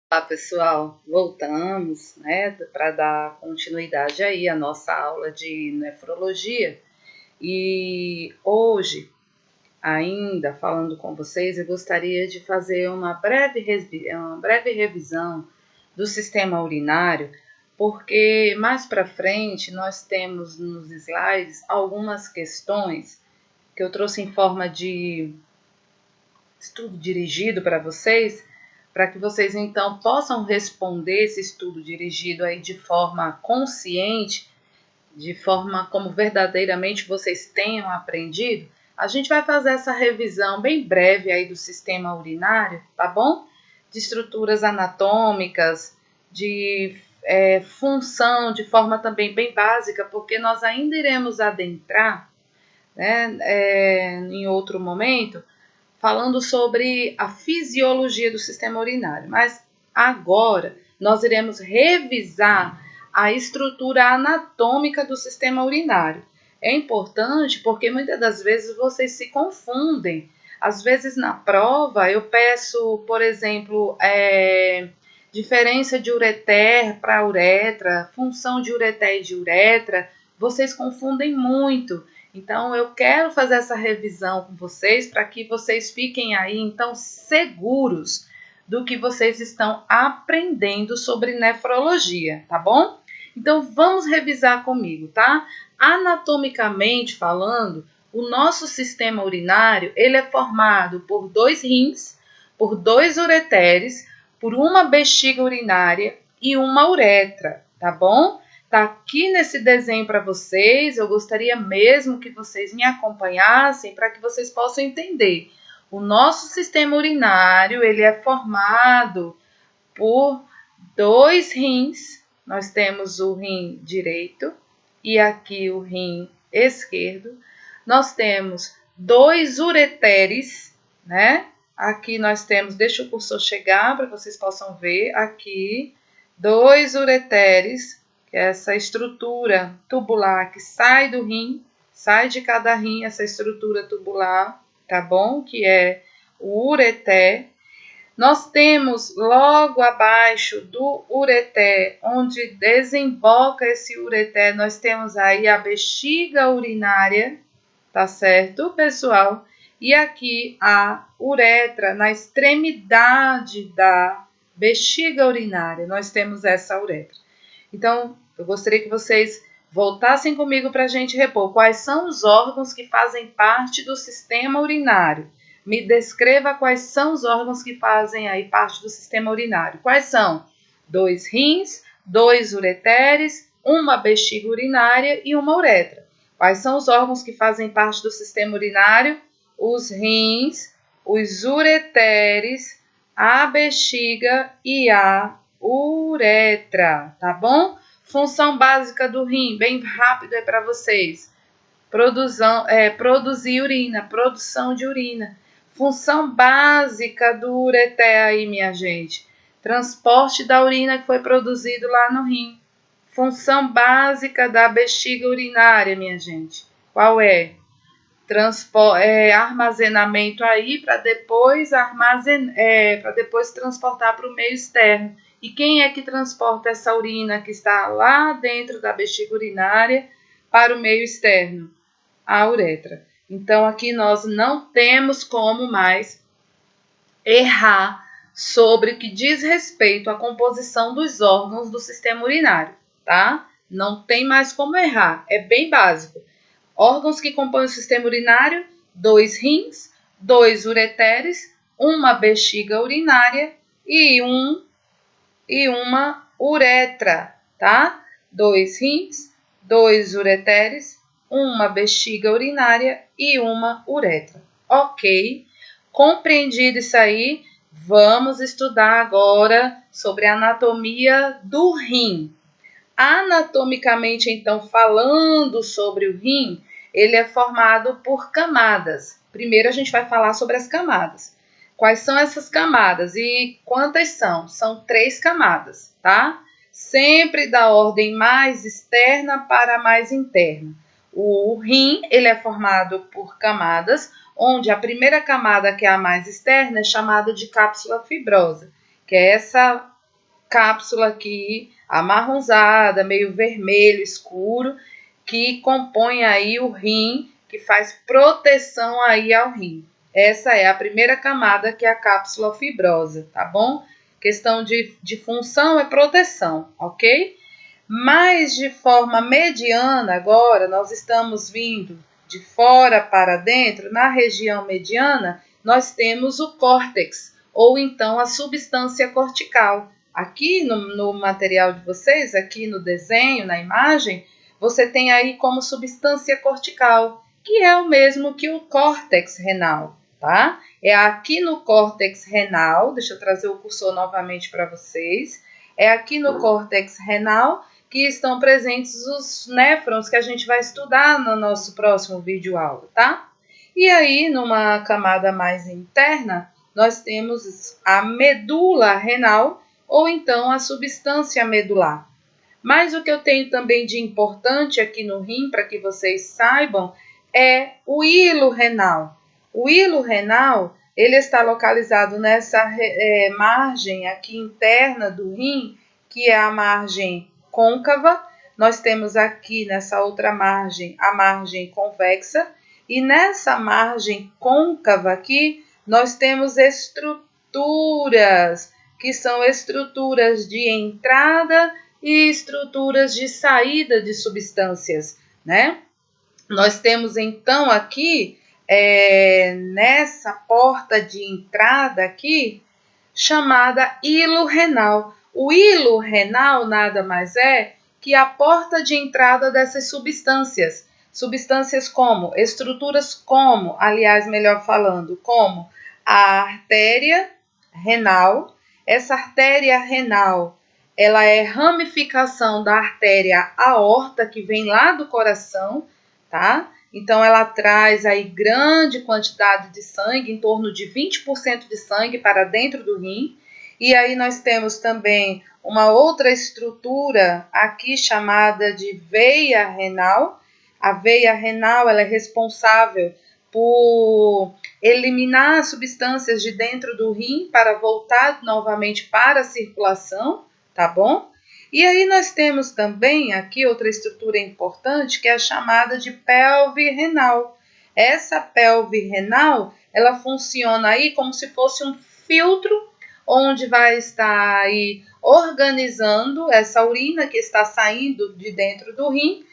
Olá, pessoal, voltamos, né, para dar continuidade aí à nossa aula de nefrologia. E hoje, ainda falando com vocês, eu gostaria de fazer uma breve revisão do sistema urinário, porque mais para frente nós temos nos slides algumas questões que eu trouxe em forma de estudo dirigido para vocês, para que vocês então possam responder esse estudo dirigido aí de forma consciente, de forma como verdadeiramente vocês tenham aprendido. A gente vai fazer essa revisão bem breve aí do sistema urinário, tá bom? De estruturas anatômicas, de função, de forma também bem básica, porque nós ainda iremos adentrar, né, em outro momento, falando sobre a fisiologia do sistema urinário. Mas agora nós iremos revisar a estrutura anatômica do sistema urinário. É importante porque muitas das vezes vocês se confundem. Às vezes na prova eu peço, por exemplo, diferença de ureter para uretra, função de ureter e de uretra, vocês confundem muito. Então, eu quero fazer essa revisão com vocês para que vocês fiquem aí, então, seguros do que vocês estão aprendendo sobre nefrologia, tá bom? Então, vamos revisar comigo, tá? Anatomicamente falando, o nosso sistema urinário, ele é formado por 2 rins, por 2 ureteres, por uma bexiga urinária e uma uretra, tá bom? Tá aqui nesse desenho para vocês. Eu gostaria mesmo que vocês me acompanhassem para que vocês possam entender. O nosso sistema urinário, ele é formado por 2 rins. Nós temos o rim direito e aqui o rim esquerdo. Nós temos 2 ureteres, né? Aqui nós temos, deixa o cursor chegar para vocês possam ver aqui, 2 ureteres, que é essa estrutura tubular que sai do rim, sai de cada rim essa estrutura tubular, tá bom? Que é o ureter. Nós temos logo abaixo do ureter, onde desemboca esse ureter, nós temos aí a bexiga urinária, tá certo, pessoal? E aqui a uretra, na extremidade da bexiga urinária, nós temos essa uretra. Então, eu gostaria que vocês voltassem comigo para a gente repor quais são os órgãos que fazem parte do sistema urinário. Me descreva quais são os órgãos que fazem aí parte do sistema urinário. Quais são? 2 rins, 2 ureteres, uma bexiga urinária e uma uretra. Quais são os órgãos que fazem parte do sistema urinário? Os rins, os ureteres, a bexiga e a uretra, tá bom? Função básica do rim, bem rápido aí para vocês. Produzir urina, produção de urina. Função básica do ureter aí, minha gente. Transporte da urina que foi produzido lá no rim. Função básica da bexiga urinária, minha gente. Qual é? Armazenamento aí para depois transportar para o meio externo. E quem é que transporta essa urina que está lá dentro da bexiga urinária para o meio externo? A uretra. Então, aqui nós não temos como mais errar sobre o que diz respeito à composição dos órgãos do sistema urinário, tá? Não tem mais como errar, é bem básico. Órgãos que compõem o sistema urinário: 2 rins, 2 ureteres, uma bexiga urinária e uma uretra, tá? 2 rins, 2 ureteres, uma bexiga urinária e uma uretra. Ok? Compreendido isso aí, vamos estudar agora sobre a anatomia do rim. Anatomicamente, então, falando sobre o rim, ele é formado por camadas. Primeiro a gente vai falar sobre as camadas. Quais são essas camadas e quantas são? São 3 camadas, tá? Sempre da ordem mais externa para a mais interna. O rim, ele é formado por camadas, onde a primeira camada, que é a mais externa, é chamada de cápsula fibrosa, que é essa cápsula aqui amarronzada, meio vermelho escuro, que compõe aí o rim, que faz proteção aí ao rim. Essa é a primeira camada, que é a cápsula fibrosa, tá bom? Questão de função é proteção, ok? Mas de forma mediana agora, nós estamos vindo de fora para dentro, na região mediana, nós temos o córtex, ou então a substância cortical. Aqui no material de vocês, aqui no desenho, na imagem, você tem aí como substância cortical, que é o mesmo que o córtex renal, tá? É aqui no córtex renal, deixa eu trazer o cursor novamente para vocês, é aqui no córtex renal que estão presentes os néfrons que a gente vai estudar no nosso próximo vídeo aula, tá? E aí, numa camada mais interna, nós temos a medula renal, ou então a substância medular. Mas o que eu tenho também de importante aqui no rim, para que vocês saibam, é o hilo renal. O hilo renal, ele está localizado nessa margem aqui interna do rim, que é a margem côncava. Nós temos aqui nessa outra margem a margem convexa, e nessa margem côncava aqui nós temos estruturas, que são estruturas de entrada e estruturas de saída de substâncias, né? Nós temos então aqui, nessa porta de entrada aqui, chamada hilo renal. O hilo renal nada mais é que a porta de entrada dessas substâncias. Substâncias como, estruturas como, aliás, melhor falando, como a artéria renal. Essa artéria renal, ela é ramificação da artéria aorta, que vem lá do coração, tá? Então, ela traz aí grande quantidade de sangue, em torno de 20% de sangue para dentro do rim. E aí nós temos também uma outra estrutura aqui chamada de veia renal. A veia renal, ela é responsável por eliminar substâncias de dentro do rim para voltar novamente para a circulação, tá bom? E aí nós temos também aqui outra estrutura importante, que é a chamada de pelve renal. Essa pelve renal, ela funciona aí como se fosse um filtro, onde vai estar aí organizando essa urina que está saindo de dentro do rim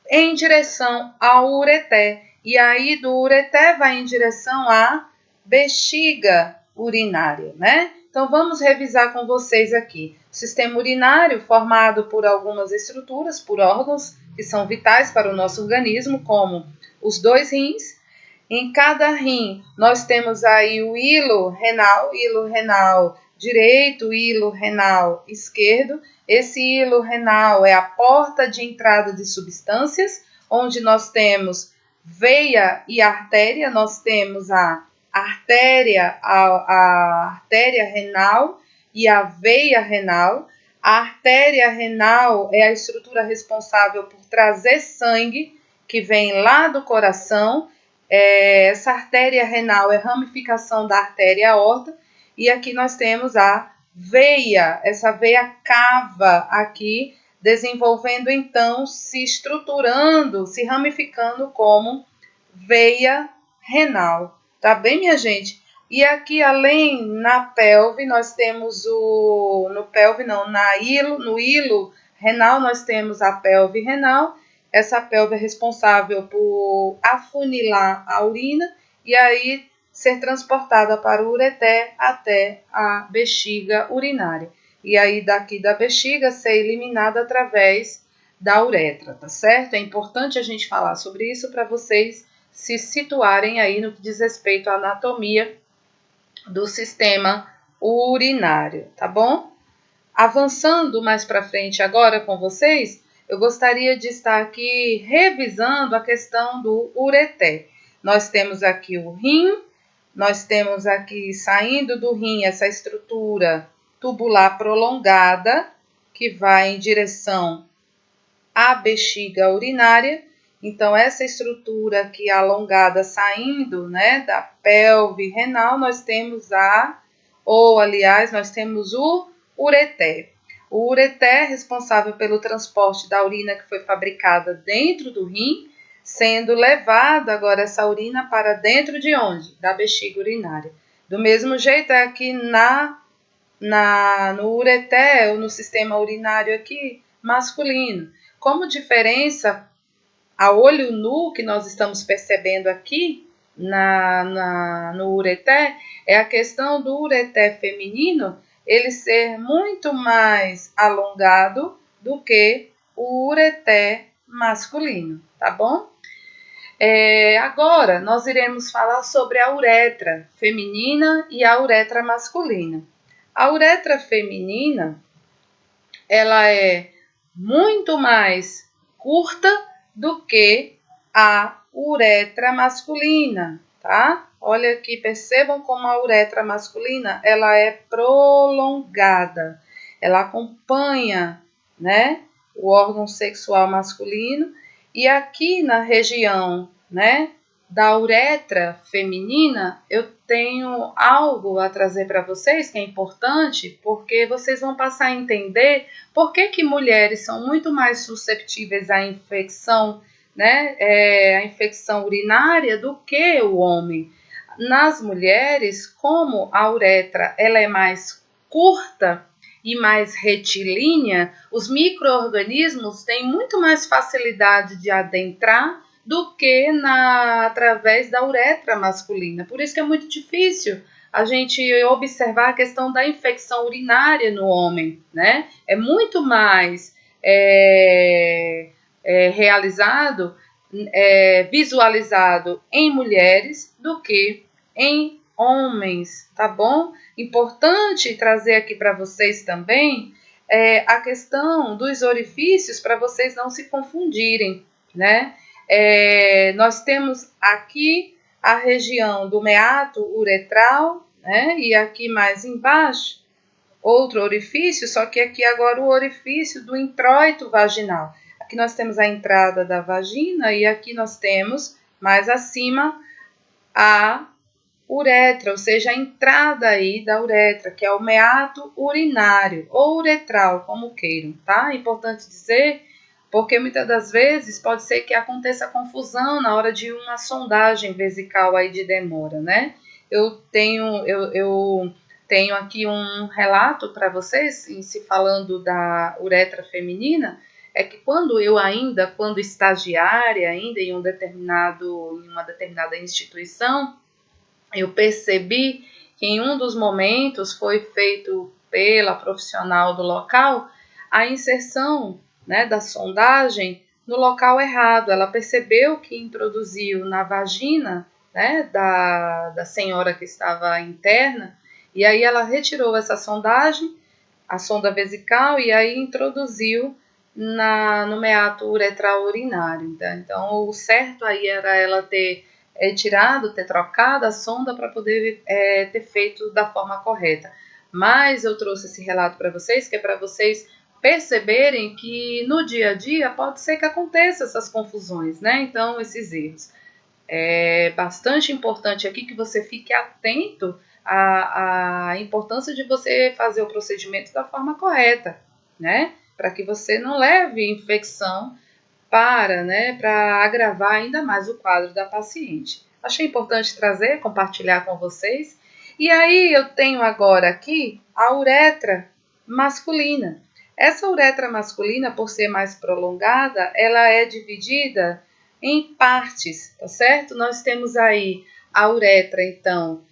em direção ao ureter. E aí do ureter vai em direção à bexiga urinária, né? Então vamos revisar com vocês aqui. O sistema urinário formado por algumas estruturas, por órgãos que são vitais para o nosso organismo, como os 2 rins. Em cada rim nós temos aí o hilo renal direito, hilo renal esquerdo. Esse hilo renal é a porta de entrada de substâncias, onde nós temos veia e artéria. Nós temos a artéria renal e a veia renal. A artéria renal é a estrutura responsável por trazer sangue, que vem lá do coração. Essa artéria renal é ramificação da artéria aorta. E aqui nós temos a veia, essa veia cava aqui, desenvolvendo então, se estruturando, se ramificando como veia renal. Tá bem, minha gente? E aqui, além, na pelve, nós temos no hilo renal, nós temos a pelve renal. Essa pelve é responsável por afunilar a urina e aí ser transportada para o ureter até a bexiga urinária. E aí daqui da bexiga ser eliminada através da uretra, tá certo? É importante a gente falar sobre isso para vocês se situarem aí no que diz respeito à anatomia do sistema urinário, tá bom? Avançando mais para frente agora com vocês, eu gostaria de estar aqui revisando a questão do ureter. Nós temos aqui o rim, nós temos aqui saindo do rim essa estrutura tubular prolongada, que vai em direção à bexiga urinária. Então, essa estrutura aqui alongada saindo, né, da pelve renal, nós temos nós temos o ureter. O ureter é responsável pelo transporte da urina que foi fabricada dentro do rim, sendo levada agora essa urina para dentro de onde? Da bexiga urinária. Do mesmo jeito é aqui no ureter, ou no sistema urinário aqui masculino. Como diferença a olho nu que nós estamos percebendo aqui no ureter, é a questão do ureter feminino ele ser muito mais alongado do que o ureter masculino, tá bom? Agora, nós iremos falar sobre a uretra feminina e a uretra masculina. A uretra feminina, ela é muito mais curta do que a uretra masculina, tá? Olha aqui, percebam como a uretra masculina, ela é prolongada. Ela acompanha, né, o órgão sexual masculino. E aqui na região, né, da uretra feminina, eu tenho algo a trazer para vocês que é importante, porque vocês vão passar a entender por que mulheres são muito mais susceptíveis à infecção, né, a infecção urinária do que o homem. Nas mulheres, como a uretra ela é mais curta e mais retilínea, os micro-organismos têm muito mais facilidade de adentrar do que através da uretra masculina. Por isso que é muito difícil a gente observar a questão da infecção urinária no homem, né? É muito mais realizado, visualizado em mulheres do que em homens, tá bom? Importante trazer aqui para vocês também a questão dos orifícios para vocês não se confundirem, né? Nós temos aqui a região do meato uretral, né? E aqui mais embaixo outro orifício, só que aqui agora o orifício do introito vaginal. Aqui nós temos a entrada da vagina e aqui nós temos mais acima a uretra, ou seja, a entrada aí da uretra, que é o meato urinário ou uretral, como queiram, tá? É importante dizer, porque muitas das vezes pode ser que aconteça confusão na hora de uma sondagem vesical aí de demora, né? Eu tenho aqui um relato para vocês, se falando da uretra feminina, é que quando estagiária, ainda em uma determinada instituição, eu percebi que em um dos momentos foi feito pela profissional do local a inserção, né, da sondagem no local errado. Ela percebeu que introduziu na vagina, né, da senhora que estava interna, e aí ela retirou essa sondagem, a sonda vesical, e aí introduziu no meato uretral urinário. Tá? Então, o certo aí era ela ter ter trocado a sonda para poder ter feito da forma correta. Mas eu trouxe esse relato para vocês, que é para vocês perceberem que no dia a dia pode ser que aconteça essas confusões, né? Então, esses erros. É bastante importante aqui que você fique atento à importância de você fazer o procedimento da forma correta, né? Para que você não leve infecção para agravar ainda mais o quadro da paciente. Achei importante trazer, compartilhar com vocês. E aí eu tenho agora aqui a uretra masculina. Essa uretra masculina, por ser mais prolongada, ela é dividida em partes, tá certo? Nós temos aí a uretra, então,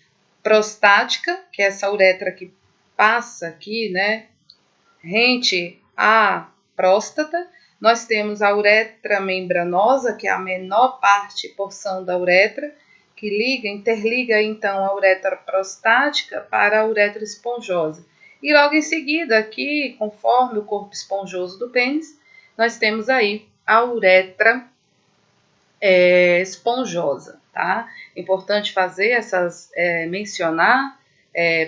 prostática, que é essa uretra que passa aqui, né, rente à próstata. Nós temos a uretra membranosa, que é a menor porção da uretra, que interliga então a uretra prostática para a uretra esponjosa. E logo em seguida, aqui, conforme o corpo esponjoso do pênis, nós temos aí a uretra esponjosa, tá? Importante fazer mencionar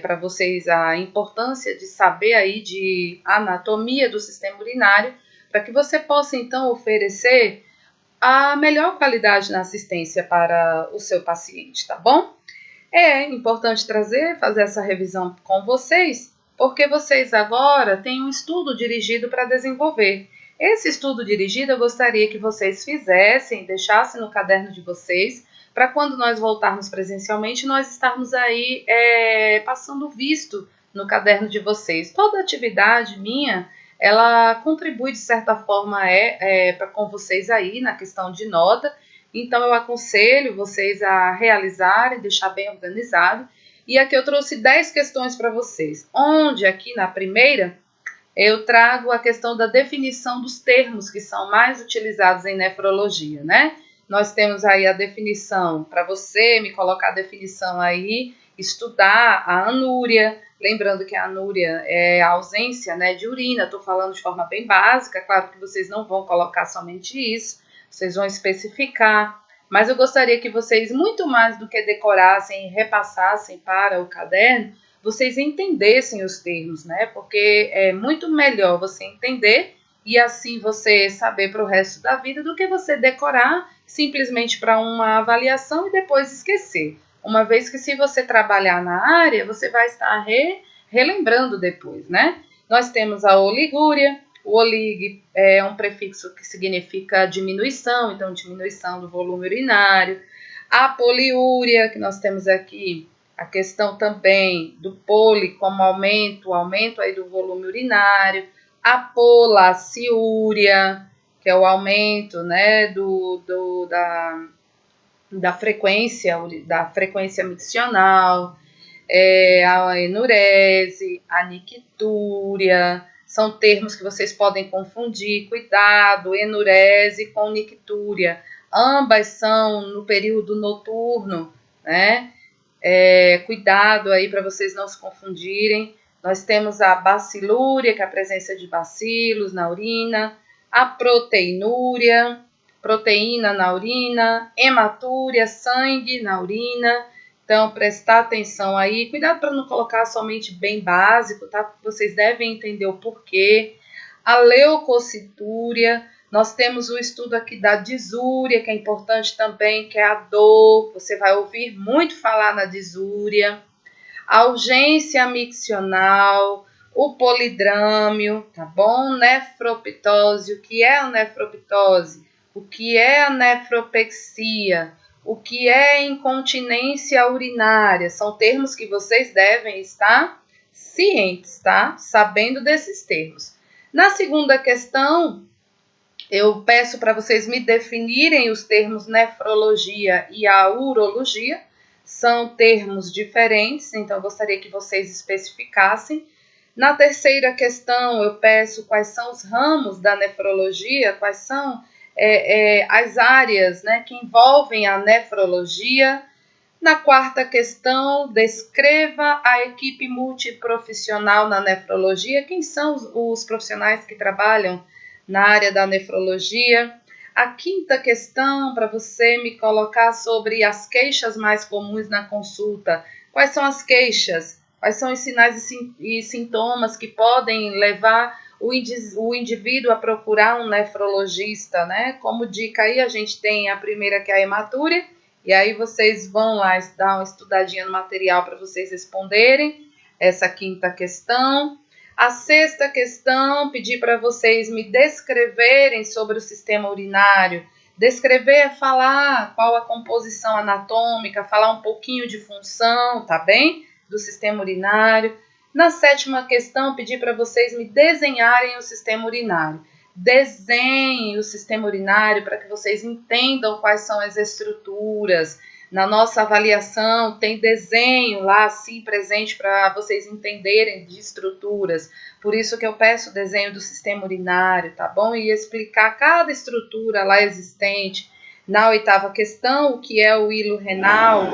para vocês a importância de saber aí de anatomia do sistema urinário, para que você possa então oferecer a melhor qualidade na assistência para o seu paciente, tá bom? É importante fazer essa revisão com vocês, porque vocês agora têm um estudo dirigido para desenvolver. Esse estudo dirigido eu gostaria que vocês fizessem, deixassem no caderno de vocês, para quando nós voltarmos presencialmente, nós estarmos aí passando visto no caderno de vocês. Toda atividade minha, ela contribui de certa forma com vocês aí na questão de nota. Então eu aconselho vocês a realizarem, deixar bem organizado. E aqui eu trouxe 10 questões para vocês, onde aqui na primeira eu trago a questão da definição dos termos que são mais utilizados em nefrologia, né? Nós temos aí a definição, para você me colocar a definição aí, estudar a anúria, lembrando que a anúria é a ausência, né, de urina, estou falando de forma bem básica, claro que vocês não vão colocar somente isso, vocês vão especificar, mas eu gostaria que vocês, muito mais do que decorassem e repassassem para o caderno, vocês entendessem os termos, né? Porque é muito melhor você entender e assim você saber para o resto da vida do que você decorar simplesmente para uma avaliação e depois esquecer. Uma vez que se você trabalhar na área, você vai estar relembrando depois, né? Nós temos a oligúria. O olig é um prefixo que significa diminuição, então diminuição do volume urinário. A poliúria, que nós temos aqui a questão também do poli como aumento aí do volume urinário, a polaciúria, que é o aumento, né, da frequência miccional, a enurese, a nictúria, são termos que vocês podem confundir, cuidado, enurese com nictúria, ambas são no período noturno, né? Cuidado aí para vocês não se confundirem. Nós temos a bacilúria, que é a presença de bacilos na urina, a proteinúria, proteína na urina, hematúria, sangue na urina. Então, prestar atenção aí. Cuidado para não colocar somente bem básico, tá? Vocês devem entender o porquê. A leucocitúria. Nós temos o estudo aqui da disúria, que é importante também, que é a dor. Você vai ouvir muito falar na disúria. A urgência miccional, o polidrâmio, tá bom? Nefroptose. O que é a nefroptose? O que é a nefropexia? O que é incontinência urinária? São termos que vocês devem estar cientes, tá? Sabendo desses termos. Na segunda questão, eu peço para vocês me definirem os termos nefrologia e a urologia. São termos diferentes, então eu gostaria que vocês especificassem. Na terceira questão, eu peço quais são os ramos da nefrologia, quais são as áreas, né, que envolvem a nefrologia. Na quarta questão, descreva a equipe multiprofissional na nefrologia. Quem são os profissionais que trabalham na área da nefrologia? A quinta questão, para você me colocar sobre as queixas mais comuns na consulta. Quais são as queixas? Quais são os sinais e sintomas que podem levar o indivíduo a procurar um nefrologista, né? Como dica aí, a gente tem a primeira, que é a hematúria, e aí vocês vão lá dar uma estudadinha no material para vocês responderem essa quinta questão. A sexta questão, pedir para vocês me descreverem sobre o sistema urinário. Descrever é falar qual a composição anatômica, falar um pouquinho de função, tá bem? Do sistema urinário. Na sétima questão, pedir para vocês me desenharem o sistema urinário. Desenhem o sistema urinário para que vocês entendam quais são as estruturas. Na nossa avaliação tem desenho lá assim presente para vocês entenderem de estruturas. Por isso que eu peço o desenho do sistema urinário, tá bom? E explicar cada estrutura lá existente. Na oitava questão, o que é o hilo renal,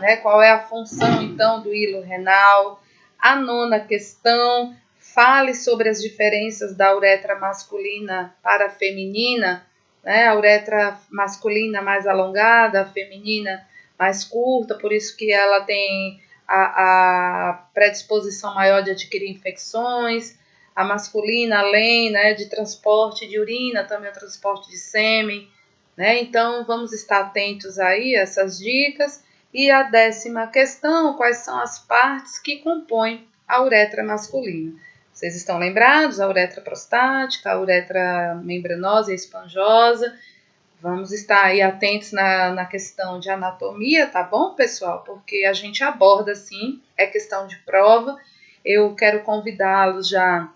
né? Qual é a função então do hilo renal? A nona questão, fale sobre as diferenças da uretra masculina para a feminina, né? A uretra masculina mais alongada, a feminina mais curta, por isso que ela tem a predisposição maior de adquirir infecções. A masculina, além, né, de transporte de urina, também o transporte de sêmen, né? Então, vamos estar atentos aí a essas dicas. E a décima questão, quais são as partes que compõem a uretra masculina. Vocês estão lembrados? A uretra prostática, a uretra membranosa e esponjosa. Vamos estar aí atentos na questão de anatomia, tá bom, pessoal? Porque a gente aborda, sim, é questão de prova. Eu quero convidá-los já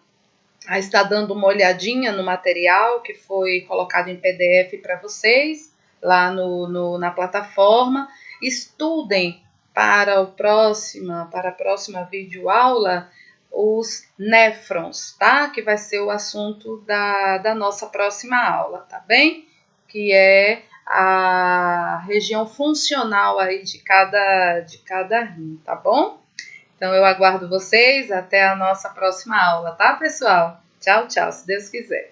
a estar dando uma olhadinha no material que foi colocado em PDF para vocês, lá na plataforma. Estudem para a próxima videoaula os néfrons, tá? Que vai ser o assunto da nossa próxima aula, tá bem? Que é a região funcional aí de cada rim, tá bom? Então eu aguardo vocês até a nossa próxima aula, tá, pessoal? Tchau, tchau, se Deus quiser.